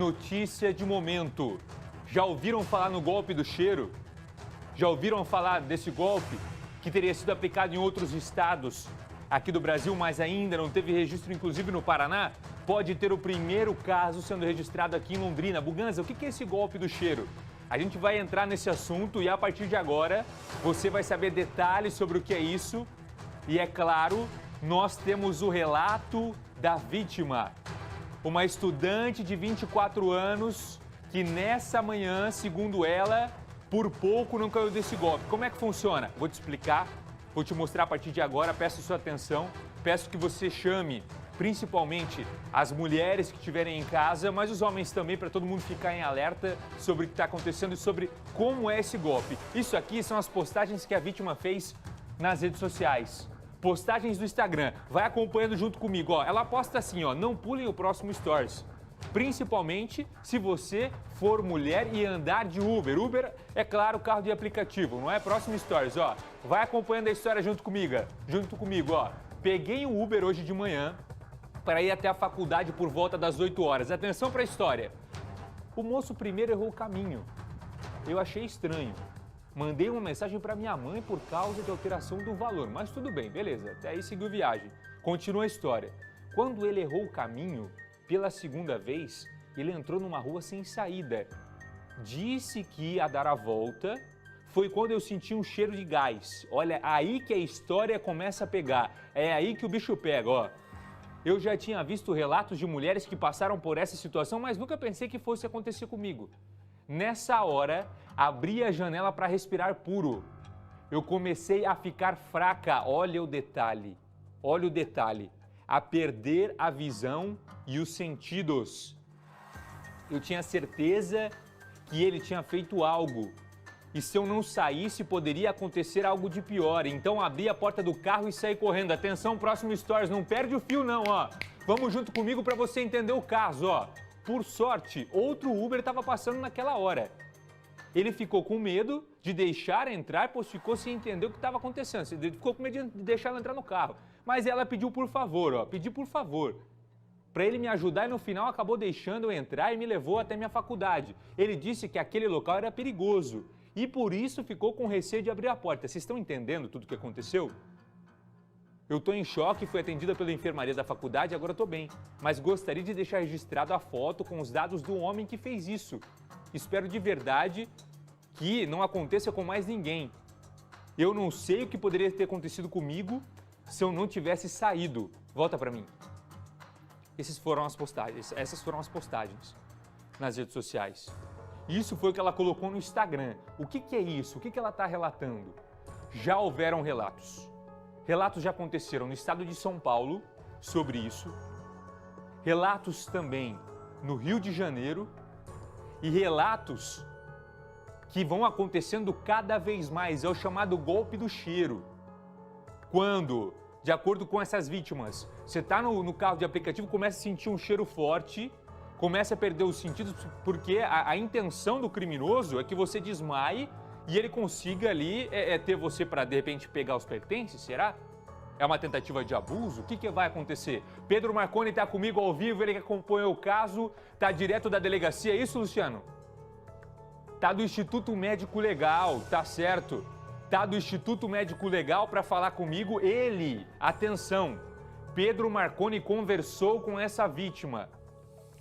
Notícia de momento. Já ouviram falar no golpe do cheiro? Já ouviram falar desse golpe que teria sido aplicado em outros estados aqui do Brasil, mas ainda não teve registro, inclusive no Paraná? Pode ter o primeiro caso sendo registrado aqui em Londrina. Buganza, o que é esse golpe do cheiro? A gente vai entrar nesse assunto e a partir de agora você vai saber detalhes sobre o que é isso. E é claro, nós temos o relato da vítima. Uma estudante de 24 anos que nessa manhã, segundo ela, por pouco não caiu desse golpe. Como é que funciona? Vou te explicar, vou te mostrar a partir de agora, peço sua atenção, peço que você chame principalmente as mulheres que estiverem em casa, mas os homens também, para todo mundo ficar em alerta sobre o que está acontecendo e sobre como é esse golpe. Isso aqui são as postagens que a vítima fez nas redes sociais. Postagens do Instagram. Vai acompanhando junto comigo, ó. Ela posta assim, ó, não pulem o próximo Stories. Principalmente se você for mulher e andar de Uber. Uber, é claro, carro de aplicativo, não é? Próximo Stories, ó. Vai acompanhando a história junto comigo, ó. Peguei um Uber hoje de manhã para ir até a faculdade por volta das 8 horas. Atenção para a história. O moço primeiro errou o caminho. Eu achei estranho. Mandei uma mensagem para minha mãe por causa de alteração do valor, mas tudo bem, beleza, até aí seguiu viagem. Continua a história. Quando ele errou o caminho, pela segunda vez, ele entrou numa rua sem saída. Disse que ia dar a volta, foi quando eu senti um cheiro de gás. Olha, aí que a história começa a pegar, é aí que o bicho pega, ó. Eu já tinha visto relatos de mulheres que passaram por essa situação, mas nunca pensei que fosse acontecer comigo. Nessa hora, abri a janela para respirar puro. Eu comecei a ficar fraca, olha o detalhe, a perder a visão e os sentidos. Eu tinha certeza que ele tinha feito algo. E se eu não saísse, poderia acontecer algo de pior. Então abri a porta do carro e saí correndo. Atenção, próximo Stories, não perde o fio não, ó. Vamos junto comigo para você entender o caso, ó. Por sorte, outro Uber estava passando naquela hora. Ele ficou com medo de deixar entrar, pois ficou sem entender o que estava acontecendo. Ele ficou com medo de deixar ela entrar no carro. Mas ela pediu por favor, ó, para ele me ajudar e no final acabou deixando eu entrar e me levou até minha faculdade. Ele disse que aquele local era perigoso e por isso ficou com receio de abrir a porta. Vocês estão entendendo tudo o que aconteceu? Eu estou em choque, fui atendida pela enfermaria da faculdade e agora estou bem. Mas gostaria de deixar registrado a foto com os dados do homem que fez isso. Espero de verdade que não aconteça com mais ninguém. Eu não sei o que poderia ter acontecido comigo se eu não tivesse saído. Volta para mim. Essas foram as postagens nas redes sociais. Isso foi o que ela colocou no Instagram. O que é isso? O que ela está relatando? Já houveram relatos. Relatos já aconteceram no estado de São Paulo sobre isso. Relatos também no Rio de Janeiro. E relatos que vão acontecendo cada vez mais. É o chamado golpe do cheiro. Quando, de acordo com essas vítimas, você está no carro de aplicativo, começa a sentir um cheiro forte, começa a perder os sentidos, porque a intenção do criminoso é que você desmaie e ele consiga ali ter você para, de repente, pegar os pertences, será? É uma tentativa de abuso? O que vai acontecer? Pedro Marconi está comigo ao vivo, ele que acompanhou o caso, está direto da delegacia, é isso, Luciano? Tá do Instituto Médico Legal, tá certo? Tá do Instituto Médico Legal para falar comigo. Ele, atenção, Pedro Marconi conversou com essa vítima.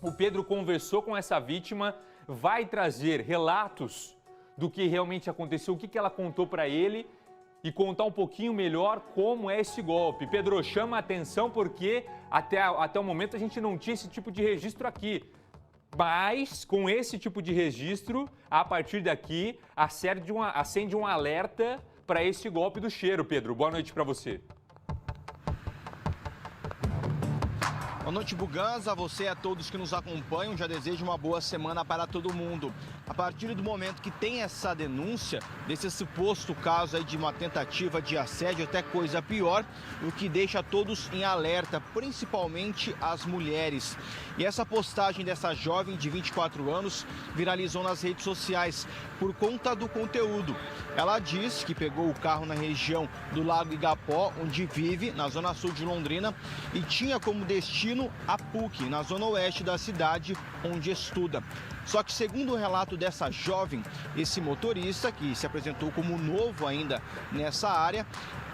O Pedro conversou com essa vítima, vai trazer relatos do que realmente aconteceu, o que ela contou para ele e contar um pouquinho melhor como é esse golpe. Pedro, chama a atenção porque até o momento a gente não tinha esse tipo de registro aqui. Mas, com esse tipo de registro, a partir daqui, acende um alerta para esse golpe do cheiro. Pedro, boa noite para você. Boa noite, Buganza, a você e a todos que nos acompanham. Já desejo uma boa semana para todo mundo. A partir do momento que tem essa denúncia desse suposto caso aí de uma tentativa de assédio, até coisa pior, o que deixa todos em alerta, principalmente as mulheres. E essa postagem dessa jovem de 24 anos viralizou nas redes sociais por conta do conteúdo. Ela diz que pegou o carro na região do Lago Igapó, onde vive, na zona sul de Londrina, e tinha como destino rumo à PUC, na zona oeste da cidade, onde estuda. Só que, segundo o relato dessa jovem, esse motorista, que se apresentou como novo ainda nessa área,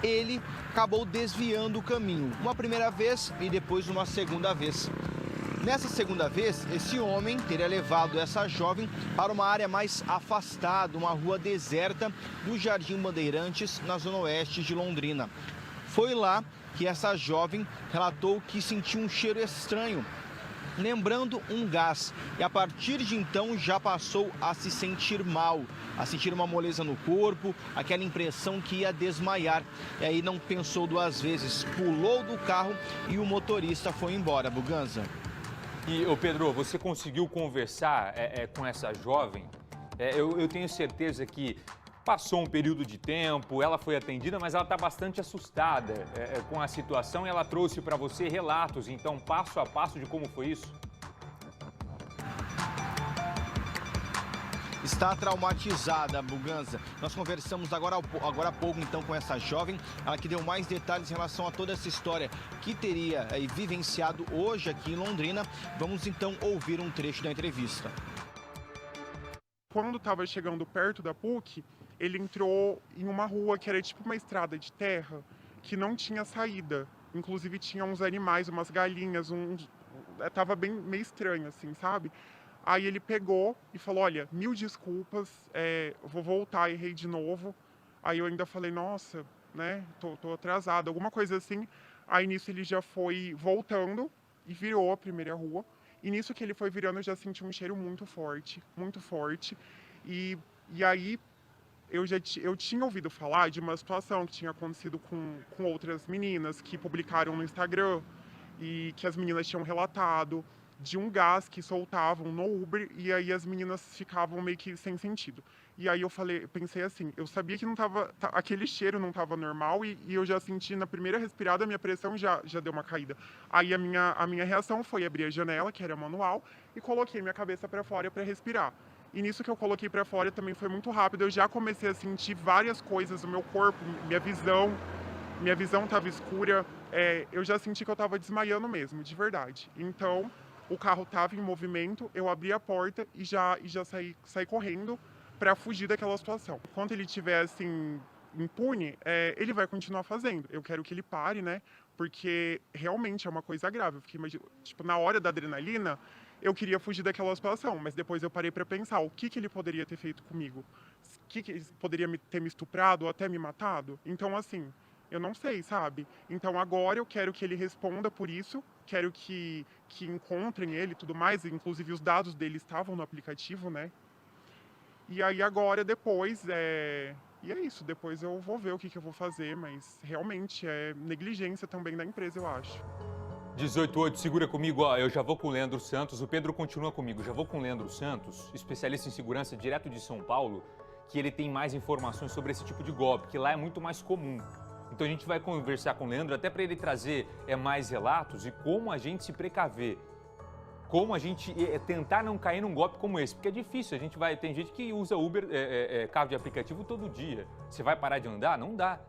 ele acabou desviando o caminho, uma primeira vez e depois uma segunda vez. Nessa segunda vez, esse homem teria levado essa jovem para uma área mais afastada, uma rua deserta do Jardim Bandeirantes, na zona oeste de Londrina. Foi lá que essa jovem relatou que sentiu um cheiro estranho, lembrando um gás. E a partir de então já passou a se sentir mal, a sentir uma moleza no corpo, aquela impressão que ia desmaiar. E aí não pensou duas vezes, pulou do carro e o motorista foi embora. Buganza. E, ô Pedro, você conseguiu conversar com essa jovem? Eu tenho certeza que passou um período de tempo, ela foi atendida, mas ela está bastante assustada com a situação e ela trouxe para você relatos, então, passo a passo de como foi isso? Está traumatizada, Buganza. Nós conversamos agora há pouco, então, com essa jovem, ela que deu mais detalhes em relação a toda essa história que teria vivenciado hoje aqui em Londrina. Vamos, então, ouvir um trecho da entrevista. Quando estava chegando perto da PUC, ele entrou em uma rua que era tipo uma estrada de terra, que não tinha saída. Inclusive tinha uns animais, umas galinhas, tava bem meio estranho, assim, sabe? Aí ele pegou e falou, olha, 1000 desculpas, vou voltar, errei de novo. Aí eu ainda falei, nossa, né, tô atrasado, alguma coisa assim. Aí nisso ele já foi voltando e virou a primeira rua. E nisso que ele foi virando eu já senti um cheiro muito forte, muito forte. E aí eu tinha ouvido falar de uma situação que tinha acontecido com outras meninas que publicaram no Instagram e que as meninas tinham relatado de um gás que soltavam no Uber e aí as meninas ficavam meio que sem sentido. E aí eu pensei assim, eu sabia que não tava, aquele cheiro não estava normal e eu já senti na primeira respirada, a minha pressão já deu uma caída. Aí a minha reação foi abrir a janela, que era manual, e coloquei minha cabeça para fora para respirar. E nisso que eu coloquei para fora também foi muito rápido, eu já comecei a sentir várias coisas no meu corpo, minha visão estava escura, eu já senti que eu estava desmaiando mesmo, de verdade. Então, o carro estava em movimento, eu abri a porta e já saí correndo para fugir daquela situação. Enquanto ele estiver assim, impune, ele vai continuar fazendo. Eu quero que ele pare, né? Porque realmente é uma coisa grave. Eu fiquei tipo, na hora da adrenalina, eu queria fugir daquela situação, mas depois eu parei para pensar o que ele poderia ter feito comigo. Que ele poderia ter me estuprado ou até me matado? Então, assim, eu não sei, sabe? Então agora eu quero que ele responda por isso, quero que encontrem ele e tudo mais, inclusive os dados dele estavam no aplicativo, né? E aí agora, depois, e é isso, depois eu vou ver o que eu vou fazer, mas realmente é negligência também da empresa, eu acho. 18:08, segura comigo, ó, eu já vou com o Leandro Santos, o Pedro continua comigo, já vou com o Leandro Santos, especialista em segurança direto de São Paulo, que ele tem mais informações sobre esse tipo de golpe, que lá é muito mais comum. Então a gente vai conversar com o Leandro até para ele trazer mais relatos e como a gente se precaver. Como a gente tentar não cair num golpe como esse, porque é difícil, tem gente que usa Uber, carro de aplicativo todo dia. Você vai parar de andar? Não dá.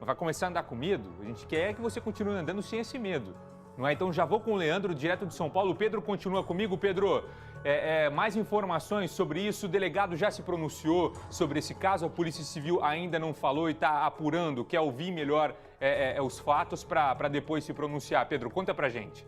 Vai começar a andar com medo? A gente quer que você continue andando sem esse medo. Não é? Então já vou com o Leandro, direto de São Paulo. O Pedro continua comigo. Pedro, mais informações sobre isso. O delegado já se pronunciou sobre esse caso. A Polícia Civil ainda não falou e está apurando. Quer ouvir melhor os fatos para depois se pronunciar. Pedro, conta pra gente.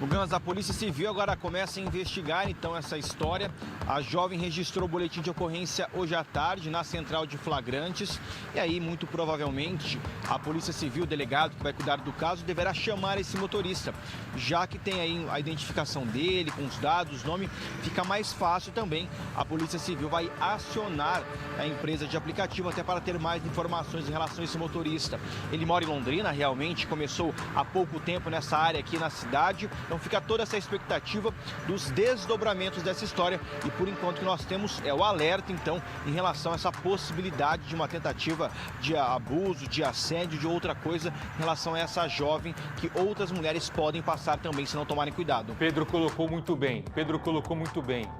Buganza, a Polícia Civil agora começa a investigar então essa história. A jovem registrou o boletim de ocorrência hoje à tarde na central de flagrantes. E aí, muito provavelmente, a Polícia Civil, o delegado que vai cuidar do caso, deverá chamar esse motorista. Já que tem aí a identificação dele, com os dados, nome, fica mais fácil também. A Polícia Civil vai acionar a empresa de aplicativo até para ter mais informações em relação a esse motorista. Ele mora em Londrina, realmente, começou há pouco tempo nessa área aqui na cidade. Então fica toda essa expectativa dos desdobramentos dessa história e por enquanto que nós temos o alerta então em relação a essa possibilidade de uma tentativa de abuso, de assédio, de outra coisa em relação a essa jovem que outras mulheres podem passar também se não tomarem cuidado. Pedro colocou muito bem,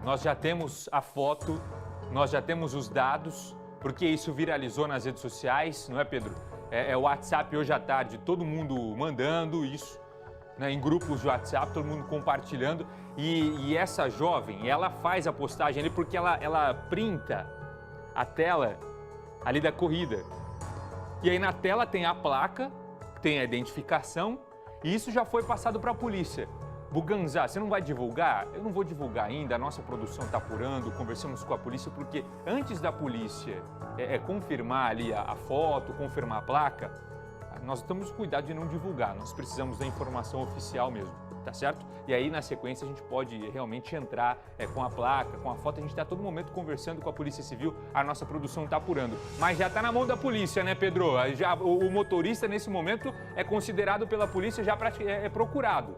Nós já temos a foto, nós já temos os dados, porque isso viralizou nas redes sociais, não é, Pedro? o WhatsApp hoje à tarde, todo mundo mandando isso, né, em grupos de WhatsApp, todo mundo compartilhando. E essa jovem, ela faz a postagem ali porque ela printa a tela ali da corrida. E aí na tela tem a placa, tem a identificação, e isso já foi passado para a polícia. Buganza, você não vai divulgar? Eu não vou divulgar ainda, a nossa produção está apurando, conversamos com a polícia, porque antes da polícia confirmar ali a foto, confirmar a placa, nós temos cuidado de não divulgar, nós precisamos da informação oficial mesmo, tá certo? E aí, na sequência, a gente pode realmente entrar com a placa, com a foto, a gente está a todo momento conversando com a Polícia Civil, a nossa produção está apurando. Mas já está na mão da polícia, né, Pedro? Já, o motorista, nesse momento, é considerado pela polícia, já é procurado.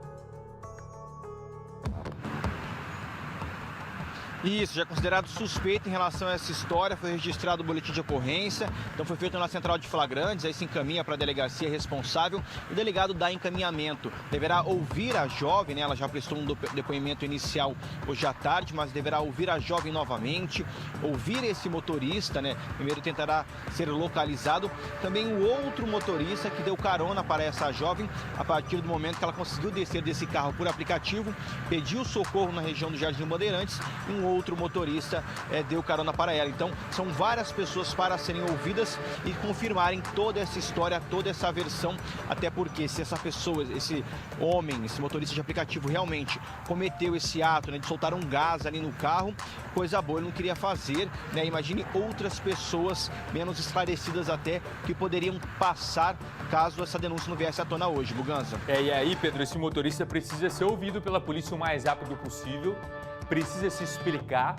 Isso, já é considerado suspeito em relação a essa história, foi registrado o boletim de ocorrência, então foi feito na central de flagrantes, aí se encaminha para a delegacia responsável, o delegado dá encaminhamento, deverá ouvir a jovem, né, ela já prestou um depoimento inicial hoje à tarde, mas deverá ouvir a jovem novamente, ouvir esse motorista, né, primeiro tentará ser localizado, também o outro motorista que deu carona para essa jovem, a partir do momento que ela conseguiu descer desse carro por aplicativo, pediu socorro na região do Jardim Bandeirantes, e um outro motorista deu carona para ela. Então, são várias pessoas para serem ouvidas e confirmarem toda essa história, toda essa versão, até porque se essa pessoa, esse homem, esse motorista de aplicativo realmente cometeu esse ato, né, de soltar um gás ali no carro, coisa boa ele não queria fazer, né? Imagine outras pessoas menos esclarecidas até que poderiam passar caso essa denúncia não viesse à tona hoje, Buganza. E aí, Pedro, esse motorista precisa ser ouvido pela polícia o mais rápido possível, precisa se explicar,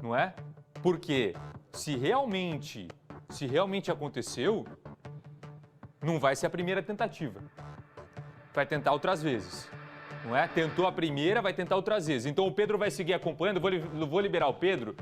não é? Porque se realmente aconteceu, não vai ser a primeira tentativa. Vai tentar outras vezes, não é? Tentou a primeira, vai tentar outras vezes. Então o Pedro vai seguir acompanhando, vou liberar o Pedro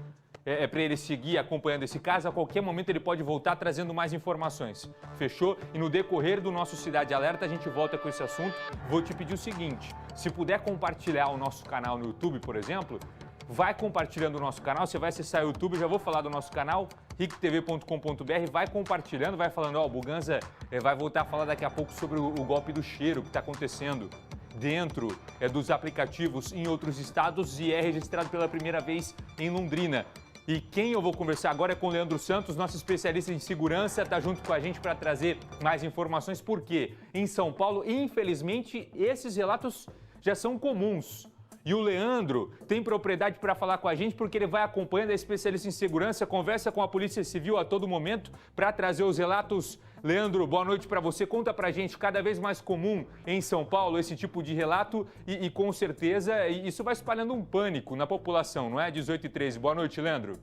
para ele seguir acompanhando esse caso. A qualquer momento ele pode voltar trazendo mais informações. Fechou? E no decorrer do nosso Cidade Alerta a gente volta com esse assunto. Vou te pedir o seguinte, se puder compartilhar o nosso canal no YouTube, por exemplo, vai compartilhando o nosso canal, você vai acessar o YouTube, já vou falar do nosso canal, rictv.com.br, vai compartilhando, vai falando, o Buganza vai voltar a falar daqui a pouco sobre o golpe do cheiro que está acontecendo dentro dos aplicativos em outros estados e é registrado pela primeira vez em Londrina. E quem eu vou conversar agora é com o Leandro Santos, nosso especialista em segurança, está junto com a gente para trazer mais informações, porque em São Paulo, infelizmente, esses relatos já são comuns. E o Leandro tem propriedade para falar com a gente porque ele vai acompanhando, é especialista em segurança, conversa com a Polícia Civil a todo momento para trazer os relatos. Leandro, boa noite para você. Conta para a gente, cada vez mais comum em São Paulo esse tipo de relato e com certeza isso vai espalhando um pânico na população, não é? 18 e 13. Boa noite, Leandro.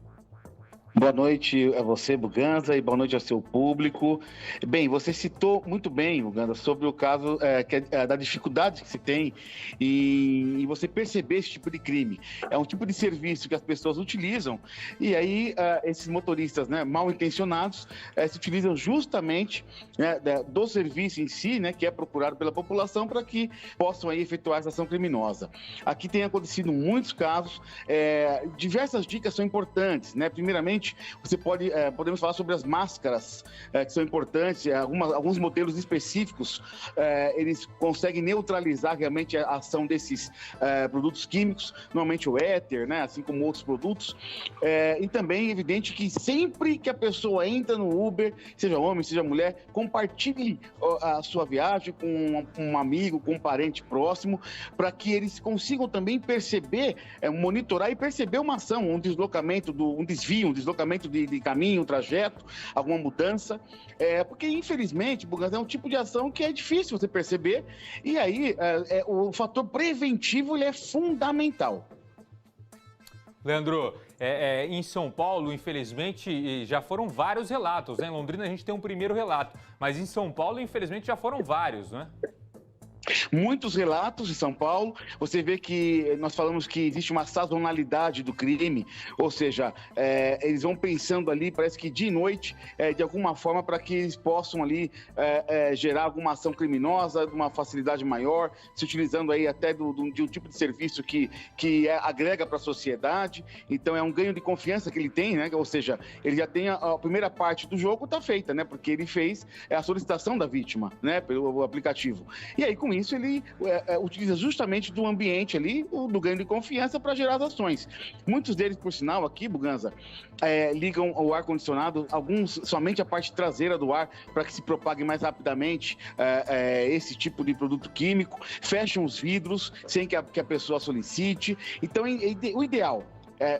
Boa noite a você, Buganza, e boa noite ao seu público. Bem, você citou muito bem, Buganza, sobre o caso da dificuldade que se tem em você perceber esse tipo de crime. É um tipo de serviço que as pessoas utilizam e aí esses motoristas, né, mal intencionados se utilizam justamente, né, do serviço em si, né, que é procurado pela população para que possam aí efetuar essa ação criminosa. Aqui tem acontecido muitos casos, diversas dicas são importantes, né? Primeiramente, podemos falar sobre as máscaras que são importantes, alguns modelos específicos, eles conseguem neutralizar realmente a ação desses produtos químicos, normalmente o éter, né, assim como outros produtos, e também é evidente que sempre que a pessoa entra no Uber, seja homem, seja mulher, compartilhe a sua viagem com um amigo, com um parente próximo, para que eles consigam também perceber, monitorar e perceber uma ação, um deslocamento, um desvio de caminho, um trajeto, alguma mudança, porque infelizmente, Buganza, é um tipo de ação que é difícil você perceber e aí o fator preventivo ele é fundamental. Leandro, em São Paulo, infelizmente, já foram vários relatos, né? Em Londrina a gente tem um primeiro relato, mas em São Paulo, infelizmente, já foram vários, né? Muitos relatos em São Paulo, você vê que nós falamos que existe uma sazonalidade do crime, ou seja, eles vão pensando ali, parece que dia e noite, de alguma forma, para que eles possam ali gerar alguma ação criminosa, de uma facilidade maior, se utilizando aí até de um tipo de serviço que agrega para a sociedade. Então é um ganho de confiança que ele tem, né? Ou seja, ele já tem a primeira parte do jogo está feita, né? Porque ele fez a solicitação da vítima, né? Pelo aplicativo. E aí, com isso, ele utiliza justamente do ambiente ali, do ganho de confiança para gerar as ações. Muitos deles, por sinal, aqui, Buganza, ligam o ar-condicionado, alguns somente a parte traseira do ar, para que se propague mais rapidamente esse tipo de produto químico, fecham os vidros sem que a pessoa solicite. Então, o ideal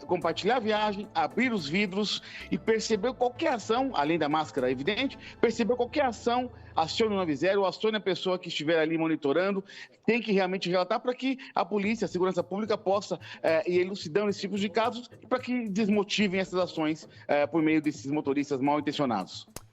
compartilhar a viagem, abrir os vidros e perceber qualquer ação, além da máscara, evidente, perceber qualquer ação, acione o 90, acione a pessoa que estiver ali monitorando, tem que realmente relatar para que a polícia, a segurança pública possa ir elucidando esse tipo de casos para que desmotivem essas ações por meio desses motoristas mal intencionados.